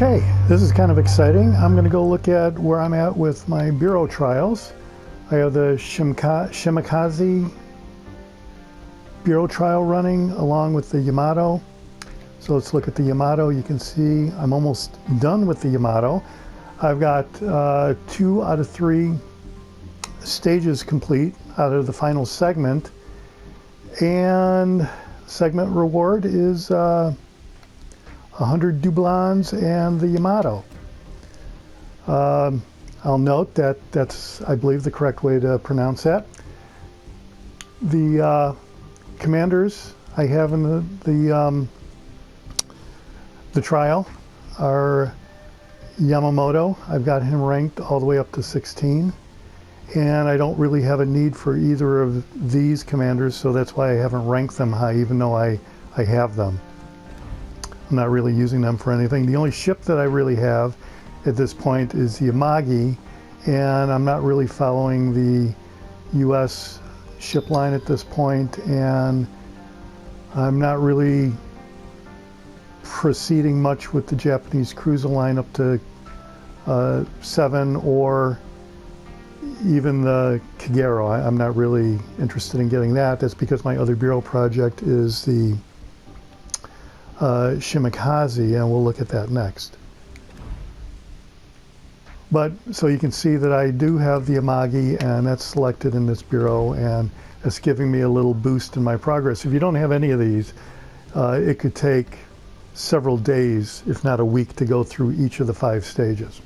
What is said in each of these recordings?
Okay, this is kind of exciting. I'm going to go look at where I'm at with my Bureau trials. I have the Shimakaze Bureau trial running along with the Yamato. So let's look at the Yamato. You can see I'm almost done with the Yamato. I've got 2 out of 3 stages complete out of the final segment, and segment reward is 100 doublons and the Yamato. I'll note that that's, I believe, the correct way to pronounce that. The commanders I have in the trial are Yamamoto. I've got him ranked all the way up to 16, and I don't really have a need for either of these commanders, so that's why I haven't ranked them high, even though I have them. I'm not really using them for anything. The only ship that I really have at this point is the Yamagi, and I'm not really following the US ship line at this point, and I'm not really proceeding much with the Japanese cruiser line up to 7 or even the Kagero. I'm not really interested in getting that. That's because my other Bureau project is the Shimakaze, and we'll look at that next. But so you can see that I do have the Yamagi, and that's selected in this Bureau, and it's giving me a little boost in my progress. If you don't have any of these, it could take several days, if not a week, to go through each of the 5 stages.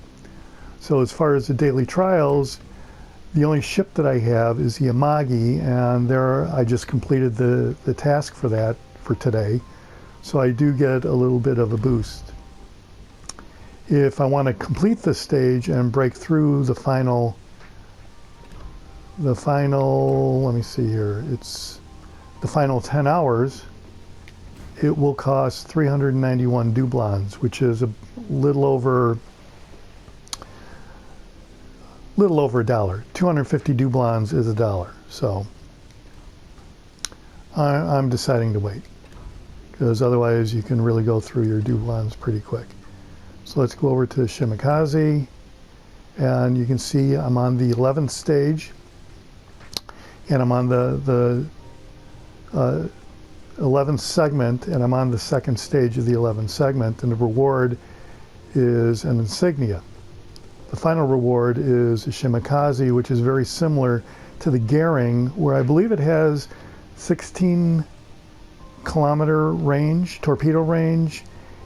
So as far as the daily trials, the only ship that I have is the Yamagi, and there I just completed the task for that for today. So I do get a little bit of a boost. If I want to complete this stage and break through the final, let me see here, it's the final 10 hours, it will cost 391 doublons, which is a little over $1. 250 doublons is $1. So I'm deciding to wait, because otherwise you can really go through your doublons pretty quick. So let's go over to Shimakaze, and you can see I'm on the 11th stage, and I'm on the 11th segment, and I'm on the 2nd stage of the 11th segment, and the reward is an insignia. The final reward is a Shimakaze, which is very similar to the Goering, where I believe it has 16-kilometer range, torpedo range,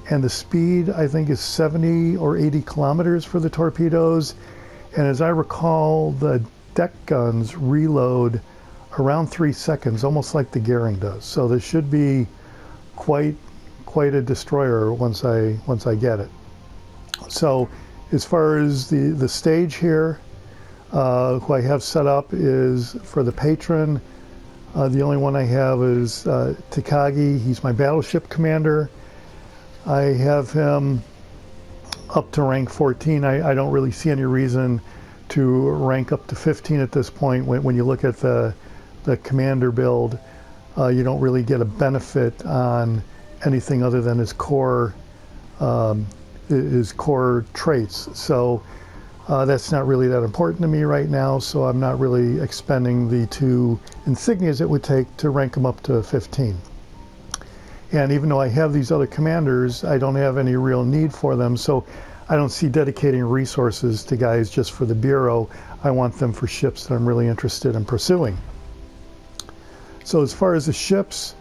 and the speed, I think, is 70 or 80 kilometers for the torpedoes. And as I recall, the deck guns reload around 3 seconds, almost like the Goering does. So this should be quite a destroyer once I get it. So as far as the stage here, who I have set up is for the patron. The only one I have is Takagi. He's my battleship commander. I have him up to rank 14. I don't really see any reason to rank up to 15 at this point. When you look at the commander build, you don't really get a benefit on anything other than his core traits. So that's not really that important to me right now, so I'm not really expending the 2 insignias it would take to rank him up to 15. And even though I have these other commanders, I don't have any real need for them, so I don't see dedicating resources to guys just for the Bureau. I want them for ships that I'm really interested in pursuing. So as far as the ships,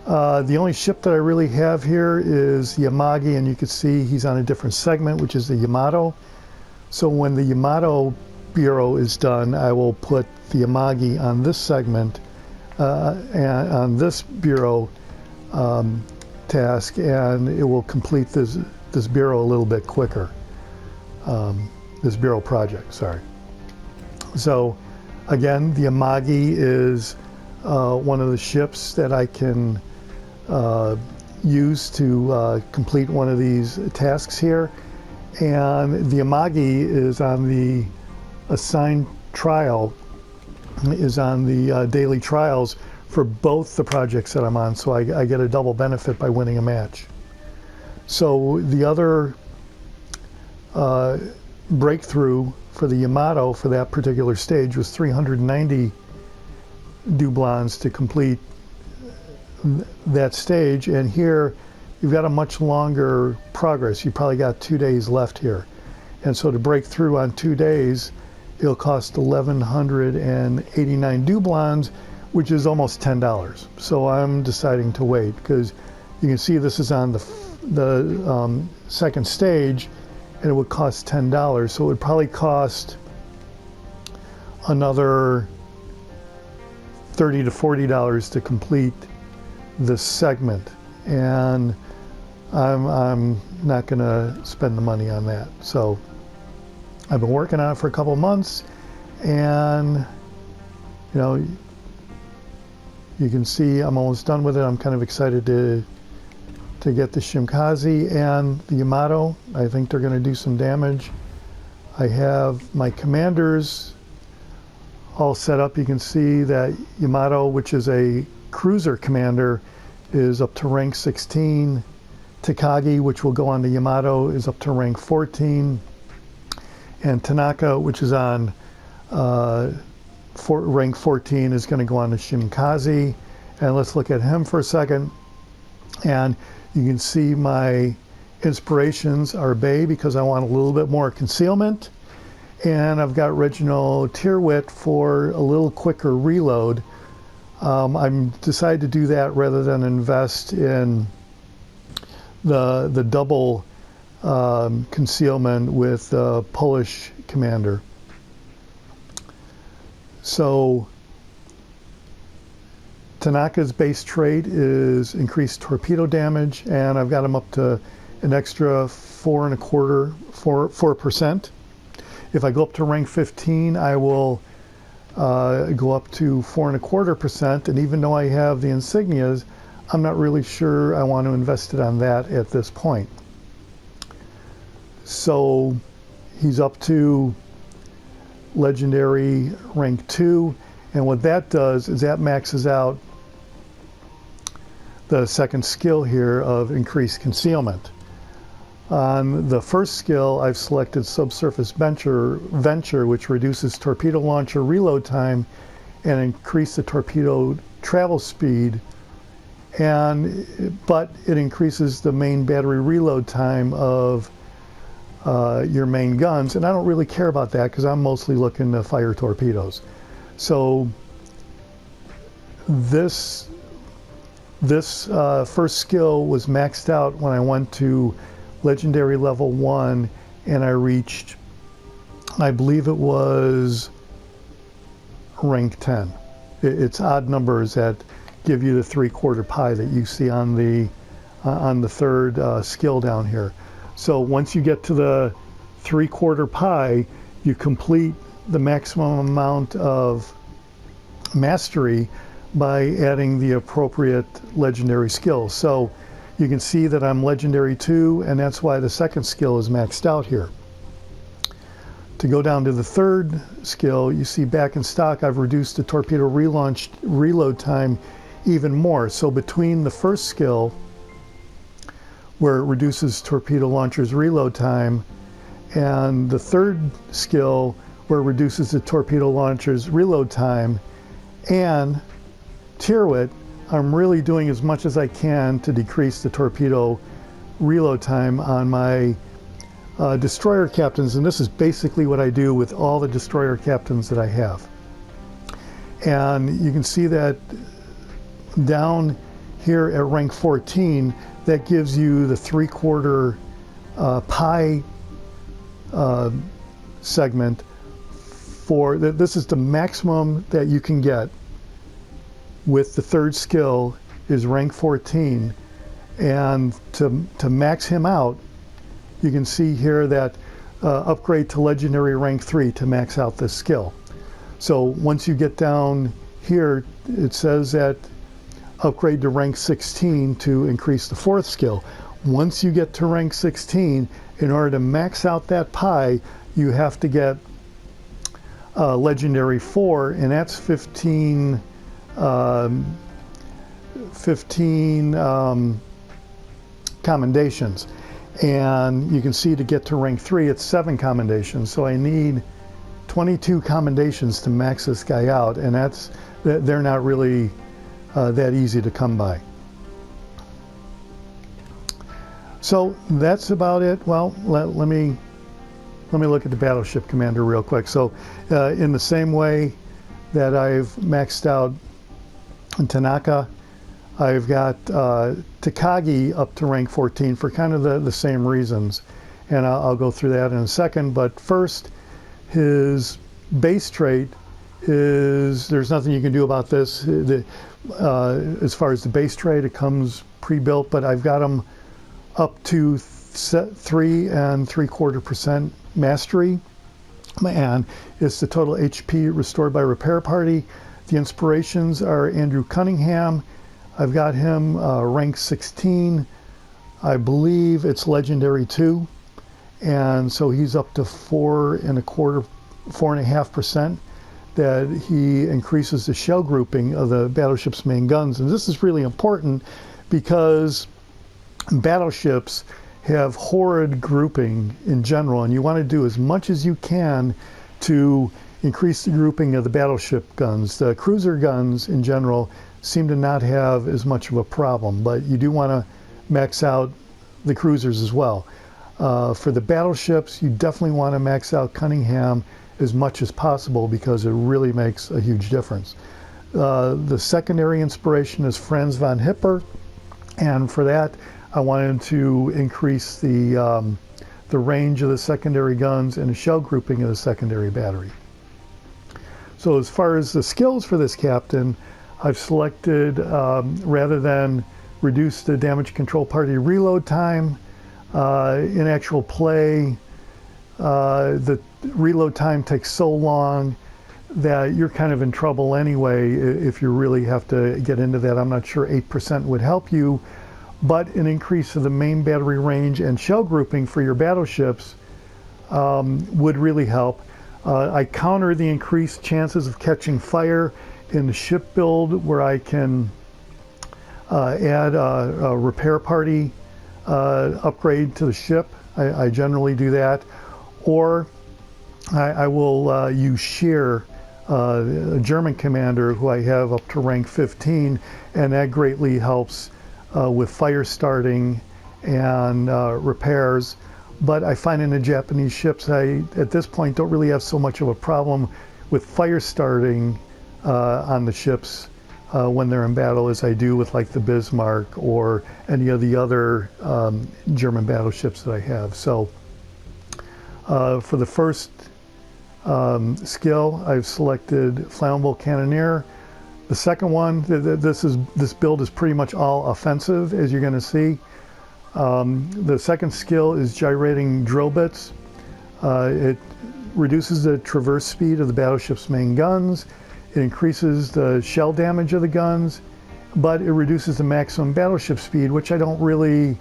the only ship that I really have here is the Yamagi, and you can see he's on a different segment, which is the Yamato. So when the Yamato Bureau is done, I will put the Yamagi on this segment, and on this Bureau task, and it will complete this Bureau a little bit quicker. This Bureau project, sorry. So again, the Yamagi is one of the ships that I can use to complete one of these tasks here. And the Yamagi is on the assigned trial, is on the daily trials for both the projects that I'm on, so I get a double benefit by winning a match. So the other breakthrough for the Yamato for that particular stage was 390 doublons to complete that stage, and here you've got a much longer progress. You probably got 2 days left here, and so to break through on 2 days, it'll cost 1,189 doublons, which is almost $10. So I'm deciding to wait, because you can see this is on the second stage, and it would cost $10. So it would probably cost another $30 to $40 to complete this segment, and I'm not going to spend the money on that. So I've been working on it for a couple months, and you know, you can see I'm almost done with it. I'm kind of excited to get the Shimakaze and the Yamato. I think they're going to do some damage. I have my commanders all set up. You can see that Yamato, which is a cruiser commander, is up to rank 16. Takagi, which will go on the Yamato, is up to rank 14. And Tanaka, which is on rank 14, is going to go on to Shimikaze. And let's look at him for a second. And you can see my inspirations are Bay, because I want a little bit more concealment. And I've got Reginald Tyrwhitt for a little quicker reload. I'm decided to do that rather than invest in the double concealment with the Polish commander. So Tanaka's base trait is increased torpedo damage, and I've got him up to an extra 4%. If I go up to rank 15, I will go up to 4.25%, and even though I have the insignias, I'm not really sure I want to invest it on that at this point. So he's up to legendary rank 2, and what that does is that maxes out the second skill here of increased concealment. On the first skill, I've selected subsurface venture, which reduces torpedo launcher reload time and increase the torpedo travel speed, but it increases the main battery reload time of your main guns, and I don't really care about that because I'm mostly looking to fire torpedoes. So this first skill was maxed out when I went to legendary level 1, and I reached, I believe it was rank 10. It's odd numbers that give you the 3/4 pie that you see on the third skill down here. So once you get to the 3/4 pie, you complete the maximum amount of mastery by adding the appropriate legendary skills. So you can see that I'm legendary 2, and that's why the second skill is maxed out here. To go down to the third skill, you see back in stock, I've reduced the torpedo reload time even more. So between the first skill, where it reduces torpedo launcher's reload time, and the third skill, where it reduces the torpedo launcher's reload time, and Tyrwhitt, I'm really doing as much as I can to decrease the torpedo reload time on my destroyer captains, and this is basically what I do with all the destroyer captains that I have. And you can see that down here at rank 14, that gives you the 3/4 pie segment for, this is the maximum that you can get with the third skill is rank 14, and to max him out, you can see here that upgrade to legendary rank 3 to max out this skill. So once you get down here, it says that upgrade to rank 16 to increase the fourth skill. Once you get to rank 16, in order to max out that pie, you have to get legendary 4, and that's 15 commendations. And you can see to get to rank 3, it's 7 commendations. So I need 22 commendations to max this guy out, and they're not really that easy to come by. So that's about it. Well, let me look at the battleship commander real quick. So in the same way that I've maxed out Tanaka, I've got Takagi up to rank 14 for kind of the same reasons, and I'll go through that in a second. But first, his base trait is, there's nothing you can do about this. As far as the base trait, it comes pre-built, but I've got him up to 3.75% mastery, and it's the total HP restored by repair party. The inspirations are Andrew Cunningham. I've got him rank 16. I believe it's legendary 2, and so he's up to 4.25%. That he increases the shell grouping of the battleship's main guns, and this is really important because battleships have horrid grouping in general, and you want to do as much as you can to increase the grouping of the battleship guns. The cruiser guns in general seem to not have as much of a problem, but you do want to max out the cruisers as well. For the battleships, you definitely want to max out Cunningham as much as possible because it really makes a huge difference. The secondary inspiration is Franz von Hipper, and for that I wanted to increase the range of the secondary guns and the shell grouping of the secondary battery. So as far as the skills for this captain, I've selected, rather than reduce the damage control party reload time, in actual play, the reload time takes so long that you're kind of in trouble anyway if you really have to get into that. I'm not sure 8% would help you, but an increase of the main battery range and shell grouping for your battleships would really help. I counter the increased chances of catching fire in the ship build where I can add a repair party upgrade to the ship. I generally do that. Or I will use Shear, a German commander who I have up to rank 15, and that greatly helps with fire starting and repairs. But I find in the Japanese ships, I at this point don't really have so much of a problem with fire starting on the ships when they're in battle as I do with like the Bismarck or any of the other German battleships that I have. So for the first skill, I've selected Flammable Cannoneer. The second one, this build is pretty much all offensive, as you're going to see. The second skill is Gyrating Drill Bits. It reduces the traverse speed of the battleship's main guns. It increases the shell damage of the guns, but it reduces the maximum battleship speed, which I don't really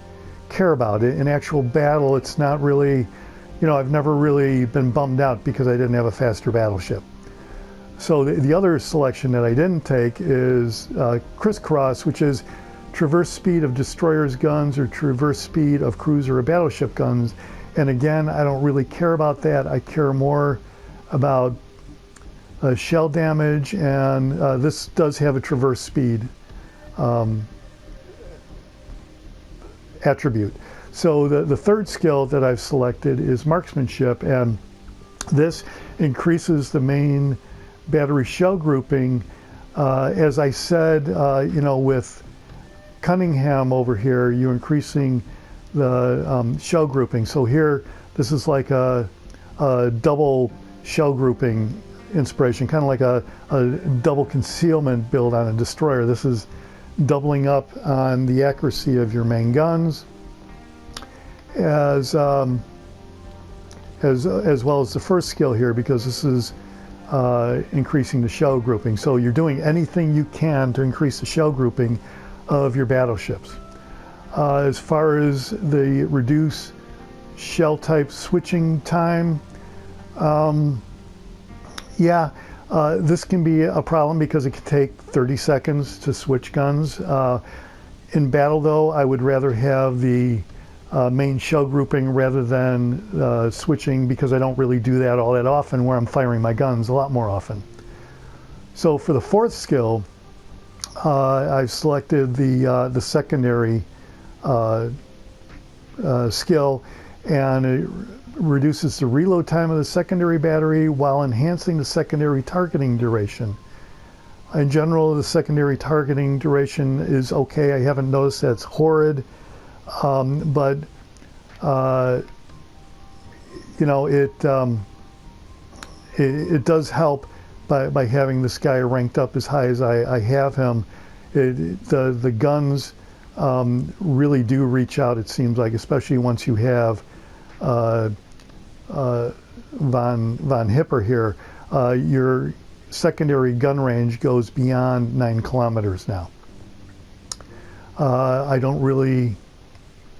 care about. In actual battle, it's not really, I've never really been bummed out because I didn't have a faster battleship. So the other selection that I didn't take is Crisscross, which is traverse speed of destroyers' guns or traverse speed of cruiser or battleship guns. And again, I don't really care about that. I care more about shell damage, and this does have a traverse speed attribute. So the third skill that I've selected is Marksmanship, and this increases the main battery shell grouping. As I said, with Cunningham over here, you're increasing the shell grouping. So here, this is like a double shell grouping inspiration, kind of like a double concealment build on a destroyer. This is doubling up on the accuracy of your main guns, as well as the first skill here, because this is increasing the shell grouping. So you're doing anything you can to increase the shell grouping of your battleships. As far as the reduce shell type switching time, this can be a problem because it can take 30 seconds to switch guns. In battle though, I would rather have the main shell grouping rather than switching, because I don't really do that all that often, where I'm firing my guns a lot more often. So for the fourth skill, I've selected the secondary skill, and it reduces the reload time of the secondary battery while enhancing the secondary targeting duration. In general, the secondary targeting duration is okay. I haven't noticed that's horrid, but you know, it does help by having this guy ranked up as high as I have him. The guns really do reach out, it seems like, especially once you have von Hipper here. Your secondary gun range goes beyond 9 kilometers now. I don't really,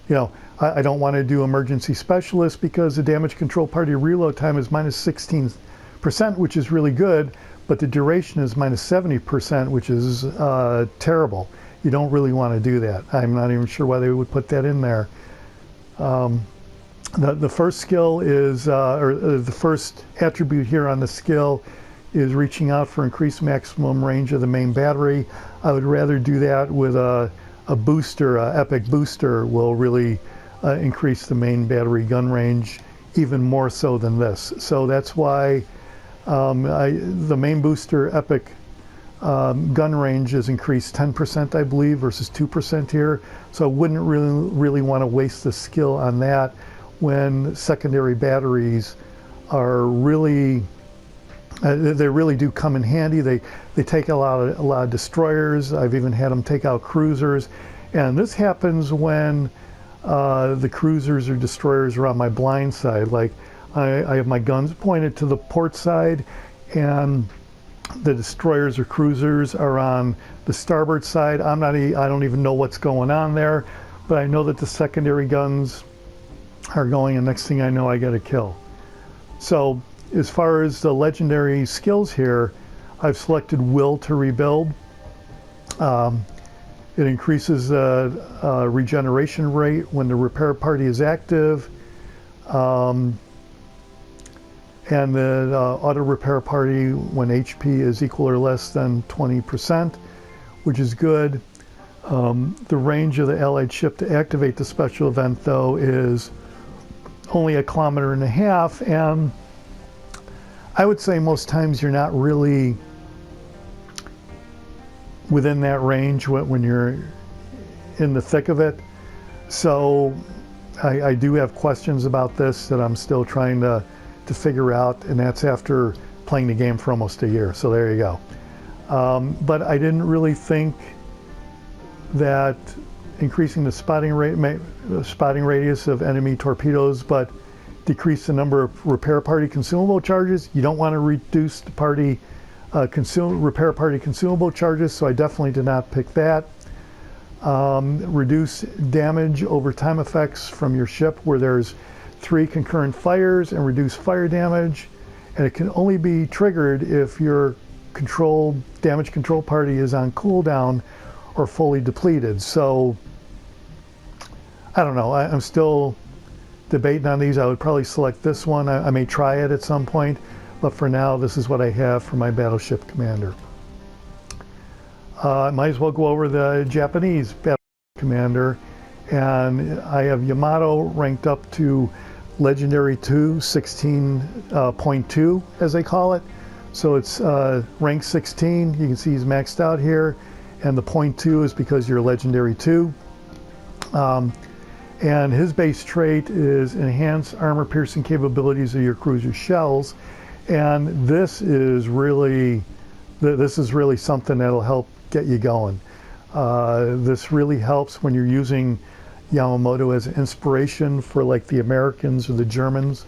you know, I don't want to do emergency specialist because the damage control party reload time is minus 16%, which is really good, but the duration is minus 70%, which is terrible. You don't really want to do that. I'm not even sure why they would put that in there. The first skill is, or the first attribute here on the skill is reaching out for increased maximum range of the main battery. I would rather do that with a booster. Epic booster will really increase the main battery gun range even more so than this. So that's why the main booster epic gun range is increased 10%, I believe, versus 2% here. So I wouldn't really want to waste the skill on that when secondary batteries are really, they really do come in handy. They take a lot of destroyers. I've even had them take out cruisers, and this happens when the cruisers or destroyers are on my blind side. Like I have my guns pointed to the port side, and the destroyers or cruisers are on the starboard side. I don't even know what's going on there, but I know that the secondary guns are going, and next thing I know, I get a kill. So as far as the legendary skills here, I've selected Will to Rebuild. It increases the regeneration rate when the repair party is active, and the auto repair party when HP is equal or less than 20%, which is good. The range of the allied ship to activate the special event, though, is only 1.5 kilometers, and I would say most times you're not really within that range when you're in the thick of it. So I do have questions about this that I'm still trying to figure out, and that's after playing the game for almost a year. So there you go. But I didn't really think that increasing the spotting radius of enemy torpedoes, but decrease the number of repair party consumable charges. You don't want to reduce the party repair party consumable charges, so I definitely did not pick that. Reduce damage over time effects from your ship where there's 3 concurrent fires, and reduce fire damage, and it can only be triggered if your damage control party is on cooldown or fully depleted. So I don't know, I'm still debating on these. I would probably select this one. I may try it at some point, but for now this is what I have for my battleship commander. I might as well go over the Japanese battleship commander, and I have Yamato ranked up to Legendary 2, 16.2 as they call it. So it's rank 16. You can see he's maxed out here, and the .2 is because you're Legendary 2. And his base trait is enhance armor piercing capabilities of your cruiser shells, and this is really something that'll help get you going. This really helps when you're using Yamamoto as an inspiration for like the Americans or the Germans.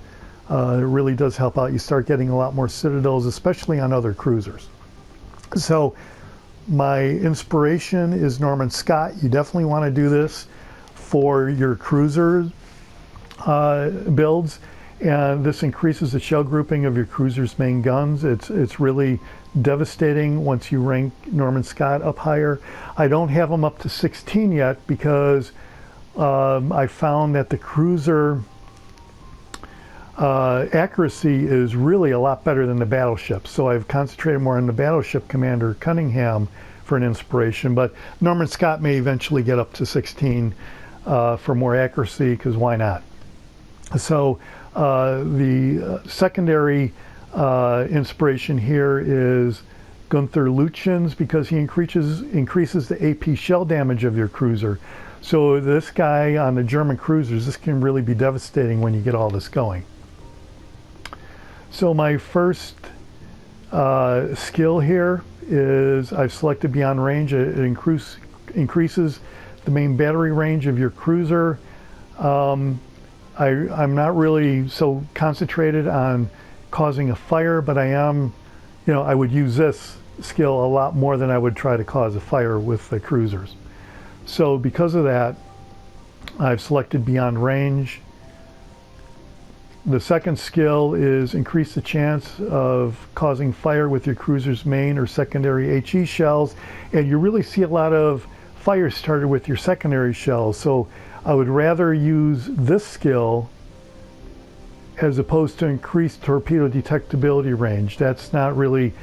It really does help out. You start getting a lot more citadels, especially on other cruisers. So my inspiration is Norman Scott. You definitely want to do this for your cruiser builds, and this increases the shell grouping of your cruiser's main guns. It's really devastating once you rank Norman Scott up higher. I don't have him up to 16 yet because I found that the cruiser accuracy is really a lot better than the battleship. So I've concentrated more on the battleship commander Cunningham for an inspiration, but Norman Scott may eventually get up to 16 for more accuracy, because why not? So the secondary inspiration here is Gunther Lütjens, because he increases the AP shell damage of your cruiser. So this guy on the German cruisers, this can really be devastating when you get all this going. So my first skill here is I've selected Beyond Range. It increases the main battery range of your cruiser. I'm not really so concentrated on causing a fire, but I am, I would use this skill a lot more than I would try to cause a fire with the cruisers. So because of that, I've selected Beyond Range. The second skill is increase the chance of causing fire with your cruiser's main or secondary HE shells, and you really see a lot of fire started with your secondary shells. So I would rather use this skill as opposed to increased torpedo detectability range. That's not really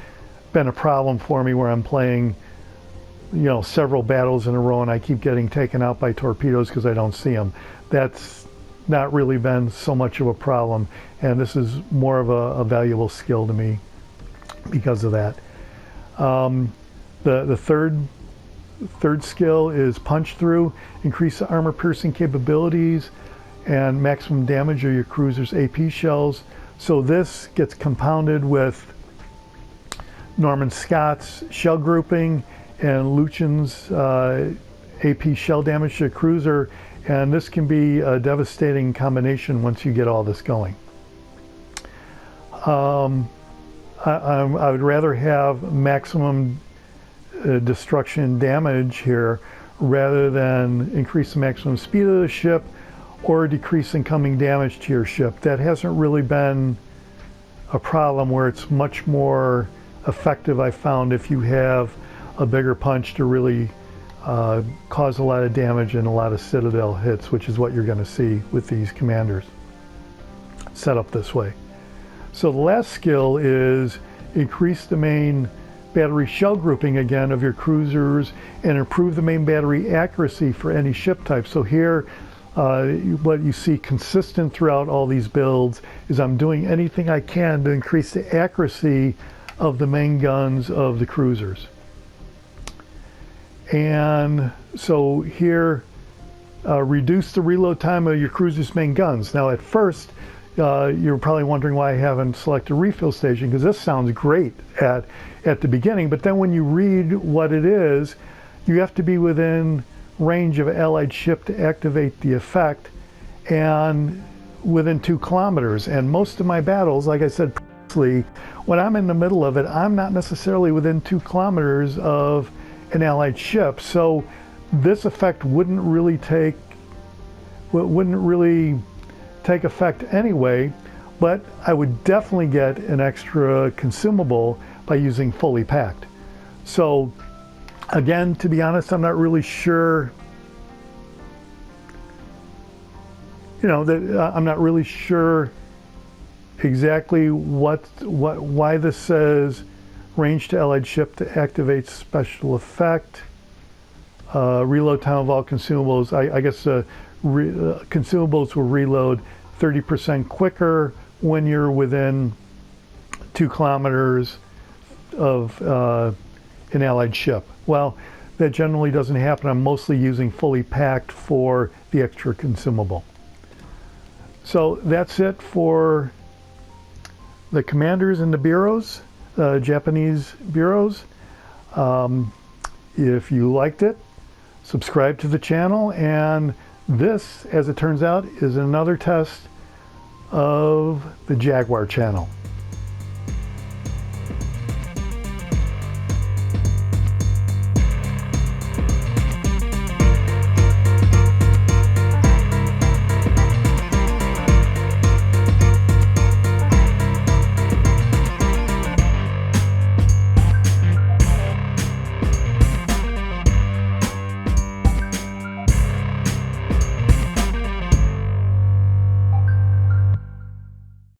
been a problem for me where I'm playing, several battles in a row and I keep getting taken out by torpedoes because I don't see them. That's not really been so much of a problem, and this is more of a valuable skill to me because of that. The third skill is Punch Through. Increase the armor piercing capabilities and maximum damage of your cruiser's AP shells. So this gets compounded with Norman Scott's shell grouping and Lütjens' AP shell damage to the cruiser, and this can be a devastating combination once you get all this going. I would rather have maximum destruction damage here rather than increase the maximum speed of the ship or decrease incoming damage to your ship. That hasn't really been a problem, where it's much more effective, I found, if you have a bigger punch to really cause a lot of damage and a lot of citadel hits, which is what you're going to see with these commanders set up this way. So the last skill is increase the main battery shell grouping again of your cruisers and improve the main battery accuracy for any ship type. So here what you see consistent throughout all these builds is I'm doing anything I can to increase the accuracy of the main guns of the cruisers. And so here, reduce the reload time of your cruiser's main guns. Now at first, you're probably wondering why I haven't selected refill station, because this sounds great at the beginning, but then when you read what it is, you have to be within range of allied ship to activate the effect, and within 2 kilometers. And most of my battles, like I said previously, when I'm in the middle of it, I'm not necessarily within 2 kilometers of an allied ship, so this effect wouldn't really take effect anyway, but I would definitely get an extra consumable by using fully packed. So again, to be honest, I'm not really sure, I'm not really sure exactly why this says range to allied ship to activate special effect, reload time of all consumables. I guess consumables will reload 30% quicker when you're within 2 kilometers of an allied ship. Well, that generally doesn't happen. I'm mostly using fully packed for the extra consumable. So that's it for the commanders and the bureaus, Japanese bureaus. If you liked it, subscribe to the channel, and this, as it turns out, is another test of the Jaguar channel.